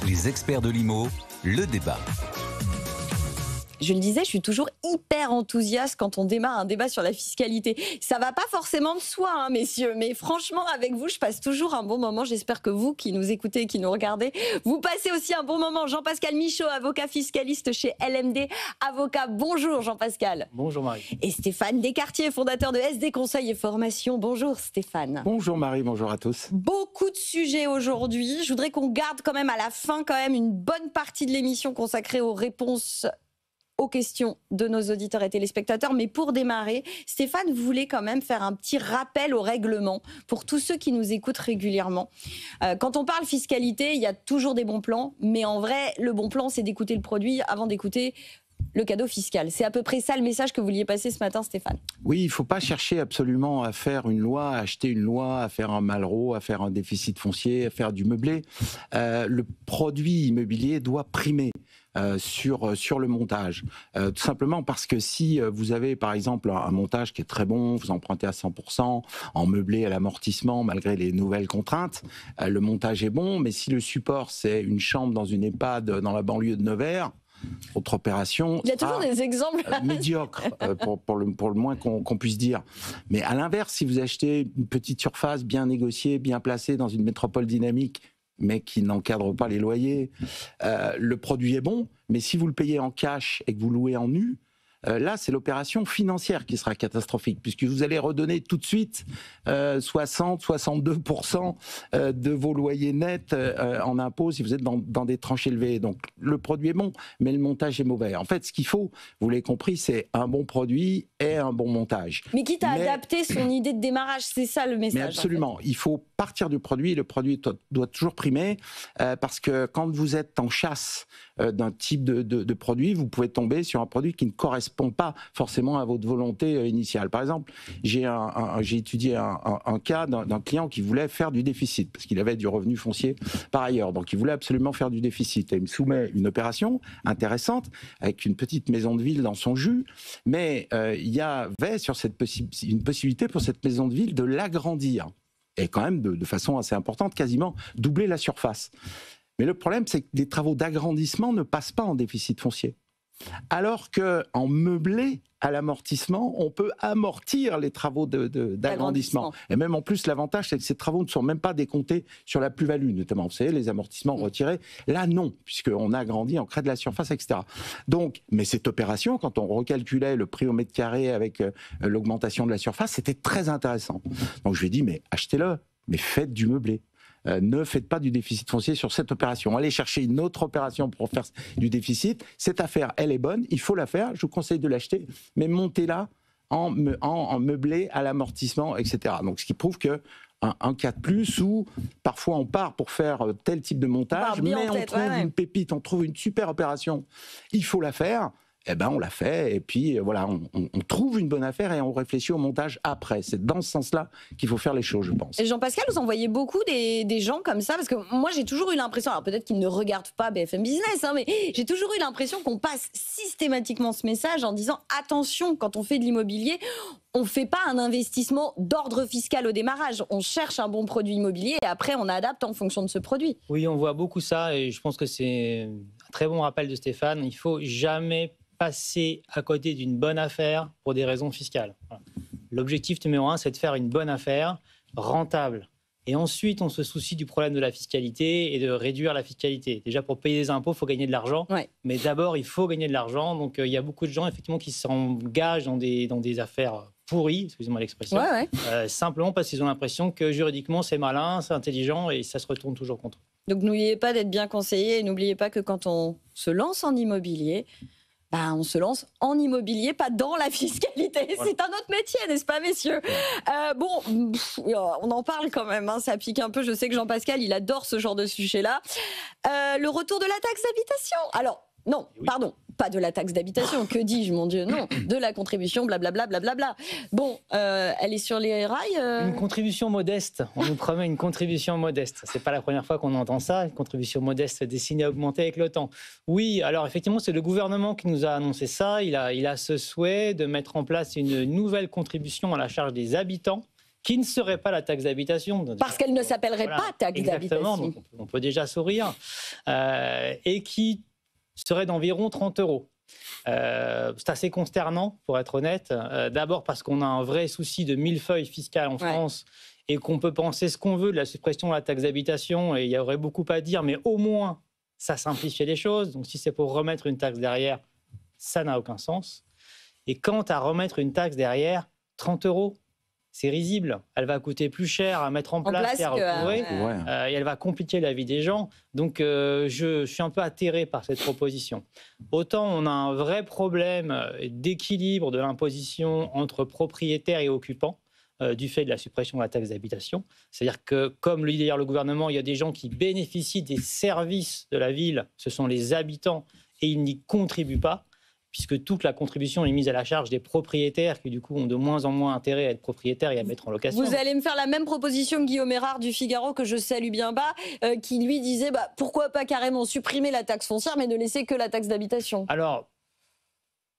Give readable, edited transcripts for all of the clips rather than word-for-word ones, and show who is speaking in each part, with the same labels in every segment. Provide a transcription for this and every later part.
Speaker 1: Les experts de l'IMO, le débat.
Speaker 2: Je le disais, je suis toujours hyper enthousiaste quand on démarre un débat sur la fiscalité. Ça va pas forcément de soi, hein, messieurs, mais franchement, avec vous, je passe toujours un bon moment. J'espère que vous qui nous écoutez, qui nous regardez, vous passez aussi un bon moment. Jean-Pascal Michaud, avocat fiscaliste chez LMD Avocat. Bonjour Jean-Pascal.
Speaker 3: Bonjour Marie.
Speaker 2: Et Stéphane Descartier, fondateur de SD Conseil et Formation. Bonjour Stéphane.
Speaker 4: Bonjour Marie, bonjour à tous.
Speaker 2: Beaucoup de sujets aujourd'hui. Je voudrais qu'on garde quand même à la fin une bonne partie de l'émission consacrée aux réponses aux questions de nos auditeurs et téléspectateurs. Mais pour démarrer, Stéphane voulait quand même faire un petit rappel au règlement pour tous ceux qui nous écoutent régulièrement. Quand on parle fiscalité, il y a toujours des bons plans, mais en vrai, le bon plan, c'est d'écouter le produit avant d'écouter le cadeau fiscal. C'est à peu près ça le message que vous vouliez passer ce matin, Stéphane.
Speaker 4: Oui, il ne faut pas chercher absolument à faire une loi, à acheter une loi, à faire un Malraux, à faire un déficit foncier, à faire du meublé. Le produit immobilier doit primer sur le montage. Tout simplement parce que si vous avez par exemple un montage qui est très bon, vous empruntez à 100%, en meublé à l'amortissement malgré les nouvelles contraintes, le montage est bon, mais si le support c'est une chambre dans une EHPAD dans la banlieue de Nevers, autre opération.
Speaker 2: Il y a toujours des exemples
Speaker 4: médiocre, pour le moins qu'on puisse dire. Mais à l'inverse, si vous achetez une petite surface bien négociée, bien placée dans une métropole dynamique, mais qui n'encadre pas les loyers, le produit est bon, mais si vous le payez en cash et que vous louez en nu, là, c'est l'opération financière qui sera catastrophique, puisque vous allez redonner tout de suite 60-62% de vos loyers nets en impôts si vous êtes dans des tranches élevées. Donc, le produit est bon, mais le montage est mauvais. En fait, ce qu'il faut, vous l'avez compris, c'est un bon produit et un bon montage.
Speaker 2: Mais quitte à adapter son idée de démarrage, c'est ça le message.
Speaker 4: Mais absolument, en fait. Il faut partir du produit, le produit doit toujours primer, parce que quand vous êtes en chasse d'un type de produit, vous pouvez tomber sur un produit qui ne correspond pas forcément à votre volonté initiale. Par exemple, j'ai étudié un cas d'un client qui voulait faire du déficit, parce qu'il avait du revenu foncier par ailleurs, donc il voulait absolument faire du déficit. Et il me soumet une opération intéressante, avec une petite maison de ville dans son jus, mais il y avait sur une possibilité pour cette maison de ville de l'agrandir, et quand même de façon assez importante, quasiment doubler la surface. Mais le problème, c'est que les travaux d'agrandissement ne passent pas en déficit foncier. Alors qu'en meublé, à l'amortissement, on peut amortir les travaux d'agrandissement. Et même en plus, l'avantage, c'est que ces travaux ne sont même pas décomptés sur la plus-value, notamment, vous savez, les amortissements retirés. Là, non, puisqu'on agrandit, on crée de la surface, etc. Donc, mais cette opération, quand on recalculait le prix au mètre carré avec l'augmentation de la surface, c'était très intéressant. Donc, je lui ai dit, mais achetez-le, mais faites du meublé. Ne faites pas du déficit foncier sur cette opération. Allez chercher une autre opération pour faire du déficit. Cette affaire, elle est bonne, il faut la faire. Je vous conseille de l'acheter, mais montez-la en meublé à l'amortissement, etc. Donc, ce qui prouve que un cas de plus où parfois on part pour faire tel type de montage, mais on trouve une pépite, on trouve une super opération. Il faut la faire. Eh ben, on l'a fait, et puis voilà, on trouve une bonne affaire et on réfléchit au montage après. C'est dans ce sens-là qu'il faut faire les choses, je pense.
Speaker 2: Et Jean-Pascal, vous en voyez beaucoup des gens comme ça, parce que moi j'ai toujours eu l'impression, alors peut-être qu'ils ne regardent pas BFM Business, hein, mais j'ai toujours eu l'impression qu'on passe systématiquement ce message en disant attention, quand on fait de l'immobilier, on ne fait pas un investissement d'ordre fiscal au démarrage. On cherche un bon produit immobilier et après on adapte en fonction de ce produit.
Speaker 3: Oui, on voit beaucoup ça et je pense que c'est un très bon rappel de Stéphane. Il ne faut jamais passer à côté d'une bonne affaire pour des raisons fiscales. Voilà. L'objectif numéro 1, c'est de faire une bonne affaire rentable. Et ensuite, on se soucie du problème de la fiscalité et de réduire la fiscalité. Déjà, pour payer des impôts, il faut gagner de l'argent. Ouais. Mais d'abord, il faut gagner de l'argent. Donc, il y a beaucoup de gens, effectivement, qui s'engagent dans des affaires pourries, excusez-moi l'expression, simplement parce qu'ils ont l'impression que juridiquement, c'est malin, c'est intelligent et ça se retourne toujours contre eux.
Speaker 2: Donc, n'oubliez pas d'être bien conseillé et n'oubliez pas que quand on se lance en immobilier, on se lance en immobilier, pas dans la fiscalité. Voilà. C'est un autre métier, n'est-ce pas, messieurs ? On en parle quand même, hein, ça pique un peu. Je sais que Jean-Pascal, il adore ce genre de sujet-là. Le retour de la taxe d'habitation. Alors, non, pardon, pas de la taxe d'habitation, que dis-je, mon Dieu, non, de la contribution, blablabla, blablabla. Bon, elle est sur les rails
Speaker 3: Une contribution modeste, on nous promet une contribution modeste. C'est pas la première fois qu'on entend ça, une contribution modeste destinée à augmenter avec le temps. Oui, alors effectivement, c'est le gouvernement qui nous a annoncé ça, il a ce souhait de mettre en place une nouvelle contribution à la charge des habitants qui ne serait pas la taxe d'habitation.
Speaker 2: Parce qu'elle ne s'appellerait pas taxe
Speaker 3: exactement,
Speaker 2: d'habitation.
Speaker 3: Donc on peut déjà sourire. Et qui serait d'environ 30 €. C'est assez consternant, pour être honnête. D'abord parce qu'on a un vrai souci de millefeuille fiscal en France et qu'on peut penser ce qu'on veut de la suppression de la taxe d'habitation, et il y aurait beaucoup à dire, mais au moins, ça simplifiait les choses. Donc si c'est pour remettre une taxe derrière, ça n'a aucun sens. Et quant à remettre une taxe derrière, 30 €, c'est risible. Elle va coûter plus cher à mettre en place et à recouvrer. Et elle va compliquer la vie des gens. Donc, je suis un peu atterré par cette proposition. Autant on a un vrai problème d'équilibre de l'imposition entre propriétaires et occupants du fait de la suppression de la taxe d'habitation. C'est-à-dire que, comme le dit d'ailleurs le gouvernement, il y a des gens qui bénéficient des services de la ville. Ce sont les habitants et ils n'y contribuent pas, puisque toute la contribution est mise à la charge des propriétaires qui, du coup, ont de moins en moins intérêt à être propriétaires et à mettre en location.
Speaker 2: Vous allez me faire la même proposition que Guillaume Erard du Figaro, que je salue bien bas, qui lui disait pourquoi pas carrément supprimer la taxe foncière, mais ne laisser que la taxe d'habitation.
Speaker 3: Alors,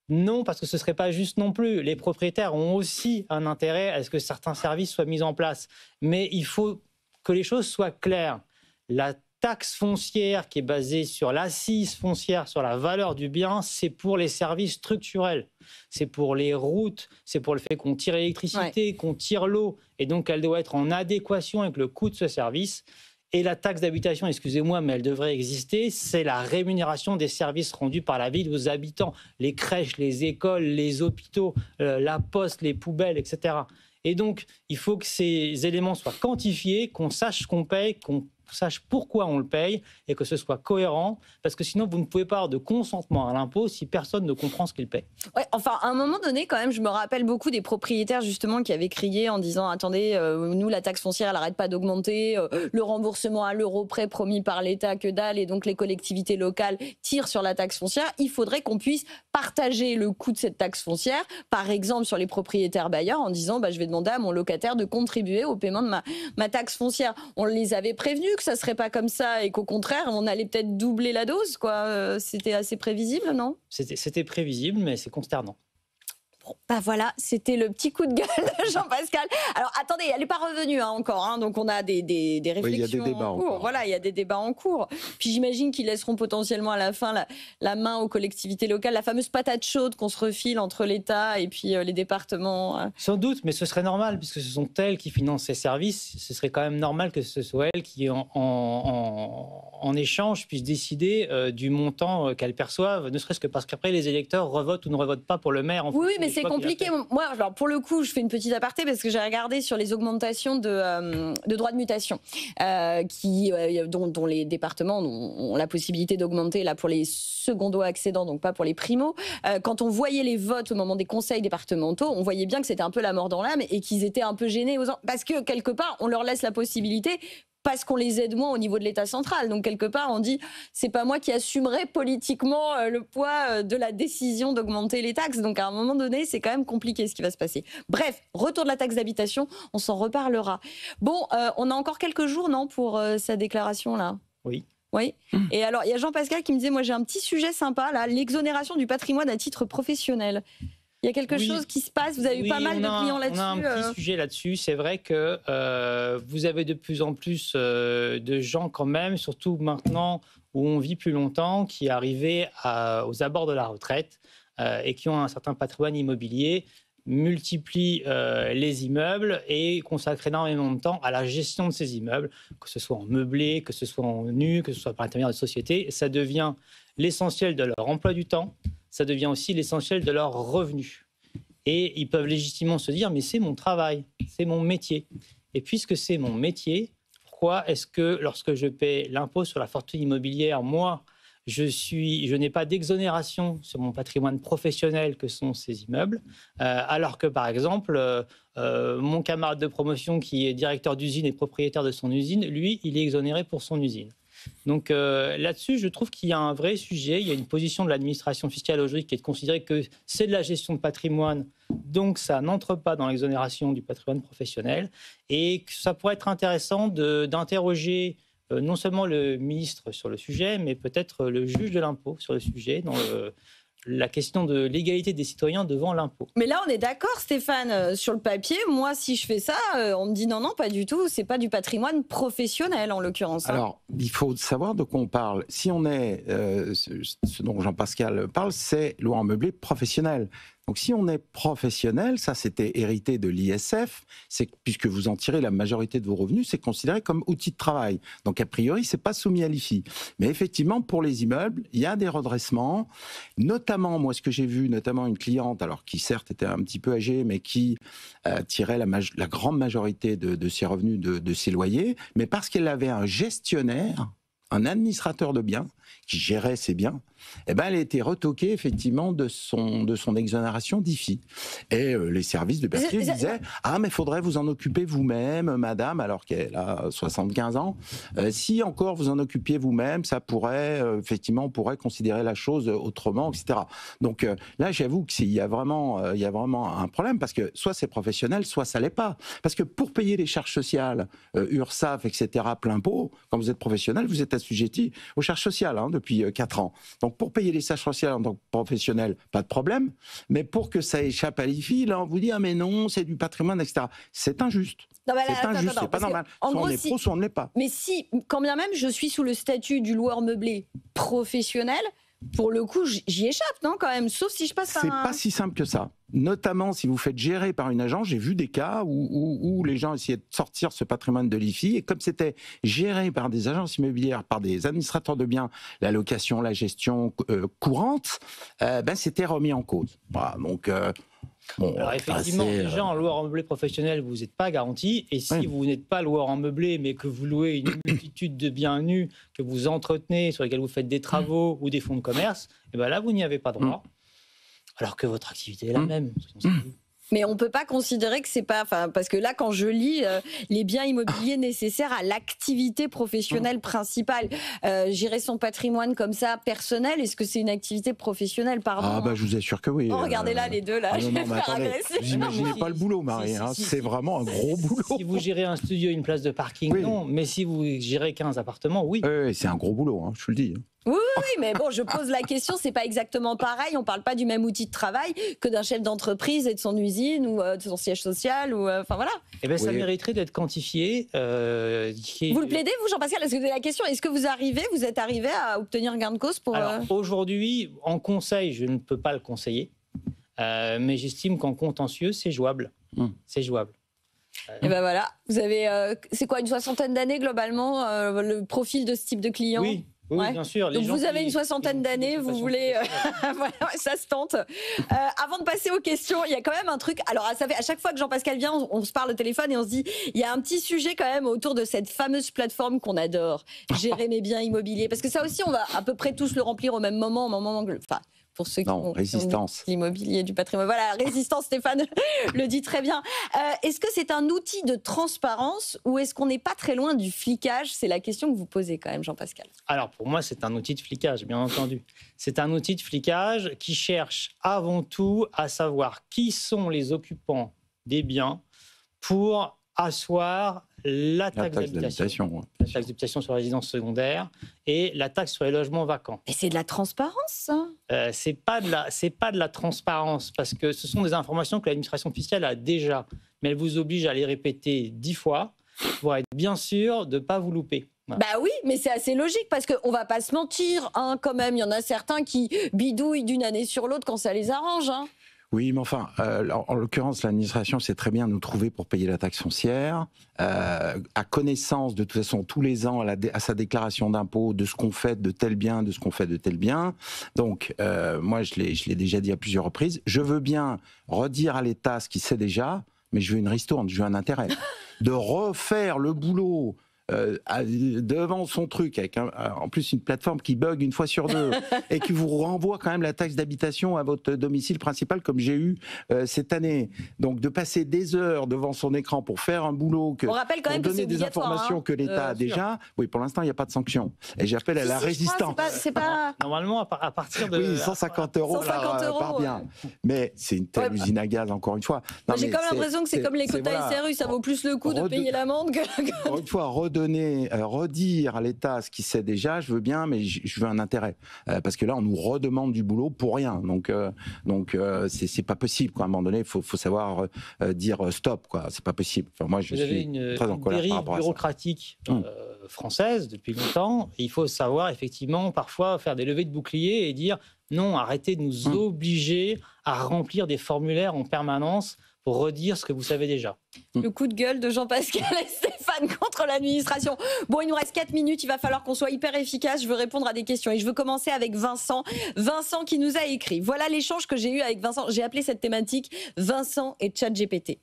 Speaker 3: non, parce que ce ne serait pas juste non plus. Les propriétaires ont aussi un intérêt à ce que certains services soient mis en place. Mais il faut que les choses soient claires. La taxe foncière qui est basée sur l'assise foncière, sur la valeur du bien, c'est pour les services structurels. C'est pour les routes, c'est pour le fait qu'on tire l'électricité, qu'on tire l'eau. Et donc, elle doit être en adéquation avec le coût de ce service. Et la taxe d'habitation, excusez-moi, mais elle devrait exister, c'est la rémunération des services rendus par la ville aux habitants. Les crèches, les écoles, les hôpitaux, la poste, les poubelles, etc. Et donc, il faut que ces éléments soient quantifiés, qu'on sache ce qu'on paye, qu'on sache pourquoi on le paye et que ce soit cohérent, parce que sinon vous ne pouvez pas avoir de consentement à l'impôt si personne ne comprend ce qu'il paye.
Speaker 2: Ouais, enfin, à un moment donné, quand même, je me rappelle beaucoup des propriétaires justement qui avaient crié en disant attendez, nous la taxe foncière elle n'arrête pas d'augmenter, le remboursement à l'euro près promis par l'État que dalle, et donc les collectivités locales tirent sur la taxe foncière. Il faudrait qu'on puisse partager le coût de cette taxe foncière, par exemple sur les propriétaires bailleurs, en disant je vais demander à mon locataire de contribuer au paiement de ma taxe foncière. On les avait prévenus que ça serait pas comme ça et qu'au contraire on allait peut-être doubler la dose, quoi. C'était assez prévisible, non ?
Speaker 3: C'était prévisible, mais c'est consternant.
Speaker 2: Bon, voilà, c'était le petit coup de gueule de Jean-Pascal. Alors attendez, elle n'est pas revenue encore, donc on a des réflexions.
Speaker 4: Oui, il y a des débats
Speaker 2: en cours. Voilà, il y a des débats en cours. Puis j'imagine qu'ils laisseront potentiellement à la fin la main aux collectivités locales, la fameuse patate chaude qu'on se refile entre l'État et puis les départements.
Speaker 3: Sans doute, mais ce serait normal, puisque ce sont elles qui financent ces services. Ce serait quand même normal que ce soit elles qui, en échange, puissent décider du montant qu'elles perçoivent, ne serait-ce que parce qu'après les électeurs revotent ou ne revotent pas pour le maire.
Speaker 2: Oui, mais c'est compliqué. Moi, alors pour le coup, je fais une petite aparté parce que j'ai regardé sur les augmentations de droits de mutation dont les départements ont la possibilité d'augmenter là pour les secondo-accédants, donc pas pour les primos. Quand on voyait les votes au moment des conseils départementaux, on voyait bien que c'était un peu la mort dans l'âme et qu'ils étaient un peu gênés parce que quelque part, on leur laisse la possibilité. Parce qu'on les aide moins au niveau de l'État central. Donc, quelque part, on dit, c'est pas moi qui assumerai politiquement le poids de la décision d'augmenter les taxes. Donc, à un moment donné, c'est quand même compliqué ce qui va se passer. Bref, retour de la taxe d'habitation, on s'en reparlera. Bon, on a encore quelques jours, non, pour sa déclaration, là ?
Speaker 3: Oui.
Speaker 2: Oui. Et alors, il y a Jean-Pascal qui me disait, moi, j'ai un petit sujet sympa, là, l'exonération du patrimoine à titre professionnel. Il y a quelque chose qui se passe, vous avez eu pas mal de clients là-dessus.
Speaker 3: On a un petit sujet là-dessus. C'est vrai que vous avez de plus en plus de gens quand même, surtout maintenant où on vit plus longtemps, qui arrivent aux abords de la retraite et qui ont un certain patrimoine immobilier, multiplient les immeubles et consacrent énormément de temps à la gestion de ces immeubles, que ce soit en meublé, que ce soit en nu, que ce soit par l'intermédiaire de sociétés. Ça devient l'essentiel de leur emploi du temps. Ça devient aussi l'essentiel de leurs revenus. Et ils peuvent légitimement se dire, mais c'est mon travail, c'est mon métier. Et puisque c'est mon métier, pourquoi est-ce que lorsque je paie l'impôt sur la fortune immobilière, moi, je n'ai pas d'exonération sur mon patrimoine professionnel que sont ces immeubles, alors que, par exemple, mon camarade de promotion qui est directeur d'usine et propriétaire de son usine, lui, il est exonéré pour son usine. Donc là-dessus, je trouve qu'il y a un vrai sujet. Il y a une position de l'administration fiscale aujourd'hui qui est de considérer que c'est de la gestion de patrimoine, donc ça n'entre pas dans l'exonération du patrimoine professionnel, et que ça pourrait être intéressant d'interroger non seulement le ministre sur le sujet, mais peut-être le juge de l'impôt sur le sujet, dans la question de l'égalité des citoyens devant l'impôt.
Speaker 2: Mais là, on est d'accord, Stéphane, sur le papier. Moi, si je fais ça, on me dit non, pas du tout. C'est pas du patrimoine professionnel, en l'occurrence.
Speaker 4: Alors, il faut savoir de quoi on parle. Si on est, ce dont Jean-Pascal parle, c'est loi en meublé professionnel. Donc, si on est professionnel, ça c'était hérité de l'ISF, c'est puisque vous en tirez la majorité de vos revenus, c'est considéré comme outil de travail. Donc, a priori, c'est pas soumis à l'IFI. Mais effectivement, pour les immeubles, il y a des redressements. Notamment, moi, ce que j'ai vu, notamment une cliente, alors qui certes était un petit peu âgée, mais qui tirait la grande majorité de ses revenus de ses loyers, mais parce qu'elle avait un gestionnaire, un administrateur de biens qui gérait ses biens, eh ben, elle a été retoquée effectivement de son exonération d'IFI. Et les services de Bercy disaient « Ah, mais il faudrait vous en occuper vous-même, madame, alors qu'elle a 75 ans. Si encore vous en occupiez vous-même, ça pourrait, effectivement, on pourrait considérer la chose autrement, etc. » Donc là, j'avoue qu'il y a vraiment un problème, parce que soit c'est professionnel, soit ça l'est pas. Parce que pour payer les charges sociales, URSSAF, etc., plein pot, quand vous êtes professionnel, vous êtes assujetti aux charges sociales depuis 4 ans. Donc pour payer les charges sociales en tant que professionnel, pas de problème. Mais pour que ça échappe à l'IFI, là on vous dit ah mais non, c'est du patrimoine, etc. C'est injuste. C'est injuste, c'est pas normal. Soit on est pro, soit on ne l'est pas.
Speaker 2: Mais si, quand bien même je suis sous le statut du loueur meublé professionnel, pour le coup, j'y échappe, non, quand même, sauf si je passe par
Speaker 4: C'est pas si simple que ça. Notamment si vous faites gérer par une agence, j'ai vu des cas où les gens essayaient de sortir ce patrimoine de l'IFI, et comme c'était géré par des agences immobilières, par des administrateurs de biens, la location, la gestion courante, c'était remis en cause. Voilà, donc... Bon,
Speaker 3: alors effectivement, déjà en loueur en meublé professionnel, vous n'êtes pas garanti. Et si vous n'êtes pas loueur en meublé, mais que vous louez une multitude de biens nus, que vous entretenez, sur lesquels vous faites des travaux ou des fonds de commerce, et ben là, vous n'y avez pas droit. Alors que votre activité est la même.
Speaker 2: Mais on ne peut pas considérer que c'est pas... Parce que là, quand je lis les biens immobiliers nécessaires à l'activité professionnelle principale, gérer son patrimoine comme ça, personnel, est-ce que c'est une activité professionnelle, pardon?
Speaker 4: Ah bah je vous assure que oui.
Speaker 2: Oh, regardez là, les deux, là.
Speaker 4: Non, mais attendez, vous imaginez pas le boulot, Marie. C'est vraiment un gros boulot.
Speaker 3: Si vous gérez un studio, une place de parking, non. Mais si vous gérez 15 appartements, oui.
Speaker 4: Oui, c'est un gros boulot, je vous le dis.
Speaker 2: Oui, mais bon, je pose la question, c'est pas exactement pareil. On parle pas du même outil de travail que d'un chef d'entreprise et de son usine ou de son siège social ou enfin voilà.
Speaker 3: Eh ben, ça mériterait d'être quantifié.
Speaker 2: Vous le plaidez, vous, Jean-Pascal? Parce que la question, est-ce que vous êtes arrivé à obtenir gain de cause pour
Speaker 3: Alors aujourd'hui, en conseil, je ne peux pas le conseiller, mais j'estime qu'en contentieux, c'est jouable. C'est jouable.
Speaker 2: Et ben voilà, vous avez, c'est quoi, une 60aine d'années globalement, le profil de ce type de client?
Speaker 3: Oui. Oui, bien sûr.
Speaker 2: Donc vous avez une 60aine d'années, vous voulez... voilà, ça se tente. Avant de passer aux questions, il y a quand même un truc... Alors, ça fait, à chaque fois que Jean-Pascal vient, on se parle au téléphone et on se dit, il y a un petit sujet quand même autour de cette fameuse plateforme qu'on adore, gérer mes biens immobiliers. Parce que ça aussi, on va à peu près tous le remplir au même moment. Enfin, pour ceux qui ont l'immobilier, du patrimoine. Voilà, Résistance, Stéphane le dit très bien. Est-ce que c'est un outil de transparence ou est-ce qu'on n'est pas très loin du flicage? C'est la question que vous posez quand même, Jean-Pascal.
Speaker 3: Alors, pour moi, c'est un outil de flicage, bien entendu. C'est un outil de flicage qui cherche avant tout à savoir qui sont les occupants des biens pour asseoir la taxe d'habitation. La taxe d'habitation sur la résidence secondaire et la taxe sur les logements vacants.
Speaker 2: Mais c'est de la transparence, ça.
Speaker 3: C'est pas de la transparence, parce que ce sont des informations que l'administration fiscale a déjà, mais elle vous oblige à les répéter 10 fois pour être bien sûr de ne pas vous louper.
Speaker 2: Bah oui, mais c'est assez logique parce qu'on ne va pas se mentir, quand même. Il y en a certains qui bidouillent d'une année sur l'autre quand ça les arrange.
Speaker 4: Oui, mais enfin, en l'occurrence, l'administration sait très bien nous trouver pour payer la taxe foncière, à connaissance de toute façon tous les ans à sa déclaration d'impôt de ce qu'on fait de tel bien, de ce qu'on fait de tel bien. Donc, moi, je l'ai déjà dit à plusieurs reprises, je veux bien redire à l'État ce qu'il sait déjà, mais je veux une ristourne, je veux un intérêt. De refaire le boulot devant son truc, avec en plus une plateforme qui bug une fois sur deux et qui vous renvoie quand même la taxe d'habitation à votre domicile principal, comme j'ai eu cette année. Donc de passer des heures devant son écran pour faire un boulot,
Speaker 2: on rappelle quand même
Speaker 4: pour donner des informations que l'État a déjà. Oui, pour l'instant, il n'y a pas de sanction. Et j'appelle à la résistance.
Speaker 2: C'est pas...
Speaker 3: Normalement, à partir de...
Speaker 4: Oui, 150 € par bien. Mais c'est une telle usine à gaz, encore une fois.
Speaker 2: J'ai comme l'impression que c'est comme les quotas SRU, ça vaut plus le coup de payer l'amende que...
Speaker 4: Encore une fois, redonner redire à l'État ce qu'il sait déjà, je veux bien, mais je veux un intérêt. Parce que là, on nous redemande du boulot pour rien. Donc c'est pas possible, quoi. À un moment donné, il faut savoir dire stop, quoi. C'est pas possible. Enfin, moi, je suis très en colère par rapport à ça.
Speaker 3: Bureaucratique française depuis longtemps. Et il faut savoir, effectivement, parfois faire des levées de boucliers et dire non, arrêtez de nous obliger à remplir des formulaires en permanence pour redire ce que vous savez déjà.
Speaker 2: Le coup de gueule de Jean-Pascal et Stéphane contre l'administration. Bon, il nous reste 4 minutes, il va falloir qu'on soit hyper efficace. Je veux répondre à des questions et je veux commencer avec Vincent. Vincent qui nous a écrit. Voilà l'échange que j'ai eu avec Vincent. J'ai appelé cette thématique Vincent et ChatGPT.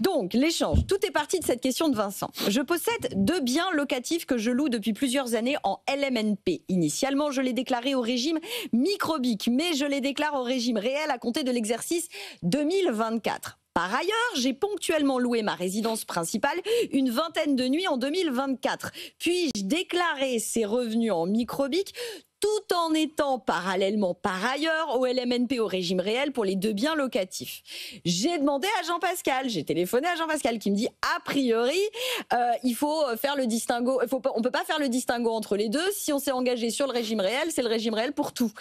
Speaker 2: Donc, l'échange. Tout est parti de cette question de Vincent. Je possède 2 biens locatifs que je loue depuis plusieurs années en LMNP. Initialement, je les déclarais au régime microbique, mais je les déclare au régime réel à compter de l'exercice 2024. Par ailleurs, j'ai ponctuellement loué ma résidence principale une vingtaine de nuits en 2024. Puis-je déclarer ces revenus en microbique tout en étant parallèlement par ailleurs au LMNP au régime réel pour les 2 biens locatifs? J'ai demandé à Jean-Pascal, j'ai téléphoné à Jean-Pascal qui me dit a priori il faut faire le distinguo, on peut pas faire le distinguo entre les deux. Si on s'est engagé sur le régime réel, c'est le régime réel pour tout.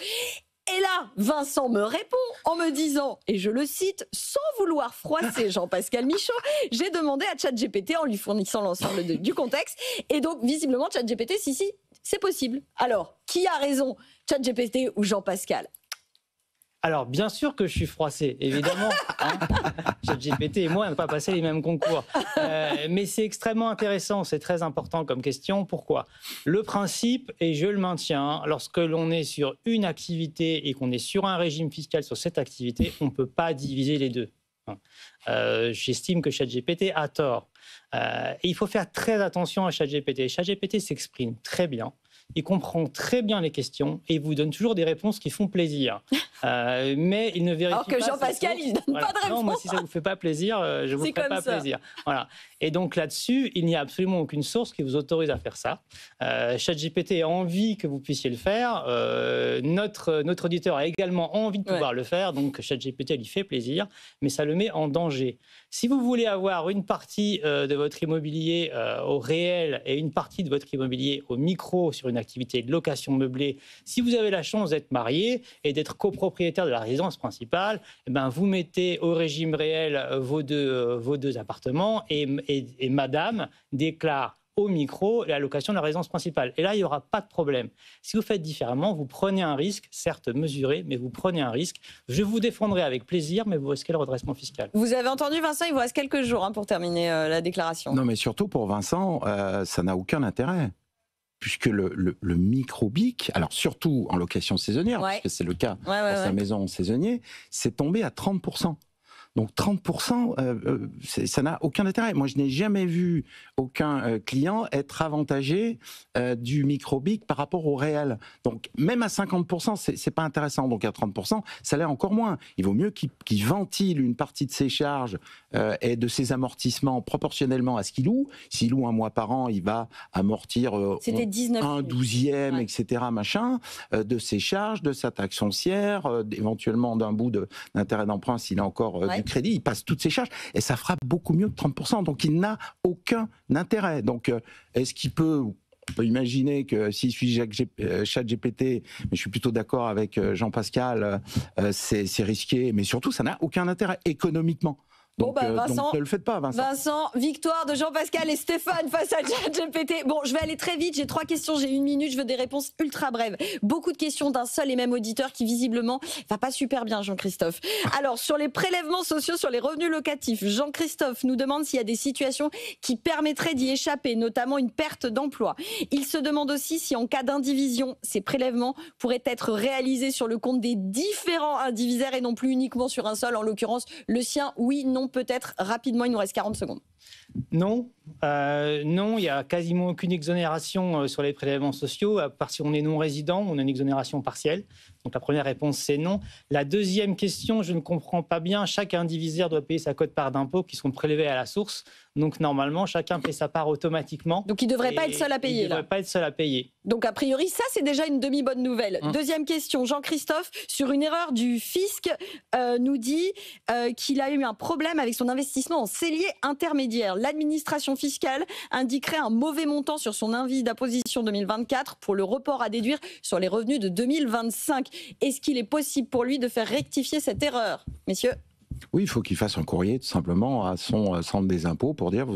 Speaker 2: Et là, Vincent me répond en me disant, et je le cite, sans vouloir froisser Jean-Pascal Michaud, j'ai demandé à ChatGPT en lui fournissant l'ensemble du contexte. Et donc, visiblement, ChatGPT, si, c'est possible. Alors, qui a raison, ChatGPT ou Jean-Pascal ?
Speaker 3: Alors, bien sûr que je suis froissé, évidemment. ChatGPT et moi, on n'a pas passé les mêmes concours. Mais c'est extrêmement intéressant, c'est très important comme question. Pourquoi ? Le principe, et je le maintiens, lorsque l'on est sur une activité et qu'on est sur un régime fiscal sur cette activité, on ne peut pas diviser les deux. J'estime que ChatGPT a tort. Et il faut faire très attention à ChatGPT. ChatGPT s'exprime très bien. Il comprend très bien les questions et il vous donne toujours des réponses qui font plaisir. Mais il ne vérifie pas.
Speaker 2: Alors que Jean-Pascal, il ne donne pas de réponse.
Speaker 3: Non, moi, si ça ne vous fait pas plaisir, je ne vous ferai pas plaisir. Voilà. Et donc là-dessus, il n'y a absolument aucune source qui vous autorise à faire ça. ChatGPT a envie que vous puissiez le faire. Notre auditeur a également envie de pouvoir le faire. Donc ChatGPT lui fait plaisir, mais ça le met en danger. Si vous voulez avoir une partie de votre immobilier au réel et une partie de votre immobilier au micro sur une activité de location meublée, si vous avez la chance d'être marié et d'être copropriétaire de la résidence principale, eh ben vous mettez au régime réel vos deux appartements et madame déclare au micro la location de la résidence principale. Et là, il n'y aura pas de problème. Si vous faites différemment, vous prenez un risque, certes mesuré, mais vous prenez un risque. Je vous défendrai avec plaisir, mais vous risquez le redressement fiscal.
Speaker 2: Vous avez entendu, Vincent, il vous reste quelques jours pour terminer la déclaration.
Speaker 4: Non, mais surtout pour Vincent, ça n'a aucun intérêt. Puisque le microbique, alors surtout en location saisonnière, puisque c'est le cas pour sa maison saisonnier, c'est tombé à 30%. Donc 30%, ça n'a aucun intérêt. Moi, je n'ai jamais vu aucun client être avantagé du microbique par rapport au réel. Donc même à 50%, c'est pas intéressant. Donc à 30%, ça l'est encore moins. Il vaut mieux qu'il ventile une partie de ses charges et de ses amortissements proportionnellement à ce qu'il loue. S'il loue un mois par an, il va amortir un 12e, etc., machin, de ses charges, de sa taxe foncière, éventuellement d'un bout d'intérêt d'emprunt s'il a encore du crédit. Il passe toutes ses charges et ça fera beaucoup mieux que 30%. Donc il n'a aucun intérêt. Donc est-ce qu'il peut... On peut imaginer que s'il suit ChatGPT, mais je suis plutôt d'accord avec Jean-Pascal, c'est risqué, mais surtout ça n'a aucun intérêt économiquement. Donc, Vincent, donc ne le faites pas, Vincent.
Speaker 2: Vincent, victoire de Jean-Pascal et Stéphane face à ChatGPT. Bon, je vais aller très vite. J'ai 3 questions, j'ai 1 minute. Je veux des réponses ultra brèves. Beaucoup de questions d'un seul et même auditeur qui visiblement va pas super bien, Jean-Christophe. Alors, sur les prélèvements sociaux, sur les revenus locatifs, Jean-Christophe nous demande s'il y a des situations qui permettraient d'y échapper, notamment une perte d'emploi. Il se demande aussi si, en cas d'indivision, ces prélèvements pourraient être réalisés sur le compte des différents indivisaires et non plus uniquement sur un seul, en l'occurrence le sien. Oui, non, peut-être. Rapidement, il nous reste 40 secondes.
Speaker 3: Non, il n'y a quasiment aucune exonération sur les prélèvements sociaux, à part si on est non-résident, on a une exonération partielle. Donc la première réponse, c'est non. La deuxième question, je ne comprends pas bien. Chaque indivisaire doit payer sa quote-part d'impôts qui sont prélevés à la source. Donc normalement, chacun paie sa part automatiquement.
Speaker 2: Donc il ne devrait pas être seul à payer.
Speaker 3: Il ne devrait pas être seul à payer.
Speaker 2: Donc a priori, ça c'est déjà une demi-bonne nouvelle. Deuxième question, Jean-Christophe, sur une erreur du fisc, nous dit qu'il a eu un problème avec son investissement en cellier intermédiaire. d'hier. L'administration fiscale indiquerait un mauvais montant sur son avis d'imposition 2024 pour le report à déduire sur les revenus de 2025. Est-ce qu'il est possible pour lui de faire rectifier cette erreur, messieurs?
Speaker 4: Oui, il faut qu'il fasse un courrier tout simplement à son centre des impôts pour dire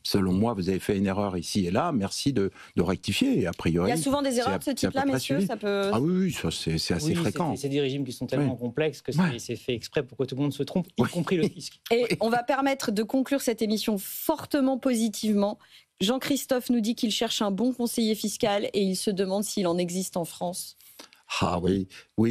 Speaker 4: selon moi, vous avez fait une erreur ici et là, merci de rectifier. Et a priori,
Speaker 2: il y a souvent des erreurs de ce type-là, messieurs, ça peut...
Speaker 4: Ah oui, ça c'est assez fréquent.
Speaker 3: C'est des régimes qui sont tellement complexes que c'est fait exprès pour que tout le monde se trompe, y compris le fisc.
Speaker 2: Et on va permettre de conclure cette émission fortement positivement. Jean-Christophe nous dit qu'il cherche un bon conseiller fiscal et il se demande s'il en existe en France.
Speaker 4: Ah oui,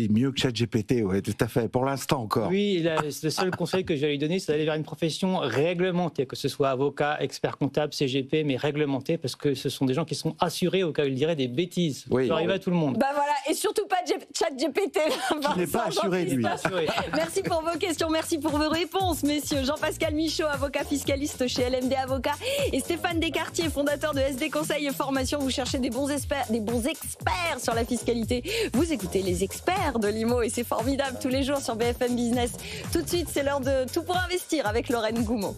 Speaker 4: mieux que ChatGPT, oui, tout à fait, pour l'instant encore.
Speaker 3: Oui, le seul conseil que je vais lui donner, c'est d'aller vers une profession réglementée, que ce soit avocat, expert comptable, CGP, mais réglementée, parce que ce sont des gens qui sont assurés au cas où ils diraient des bêtises.
Speaker 4: Oui.
Speaker 3: Ça peut arriver à tout le monde.
Speaker 2: Bah voilà, et surtout pas ChatGPT.
Speaker 4: Qui n'est pas assuré, lui.
Speaker 2: Merci pour vos questions, merci pour vos réponses, messieurs. Jean-Pascal Michaud, avocat fiscaliste chez LMD Avocats, et Stéphane Descartier, fondateur de SD Conseil et Formation. Vous cherchez des bons experts sur la fiscalité. Vous écoutez les experts de l'IMO et c'est formidable tous les jours sur BFM Business. Tout de suite, c'est l'heure de Tout pour investir avec Lorraine Goumeau.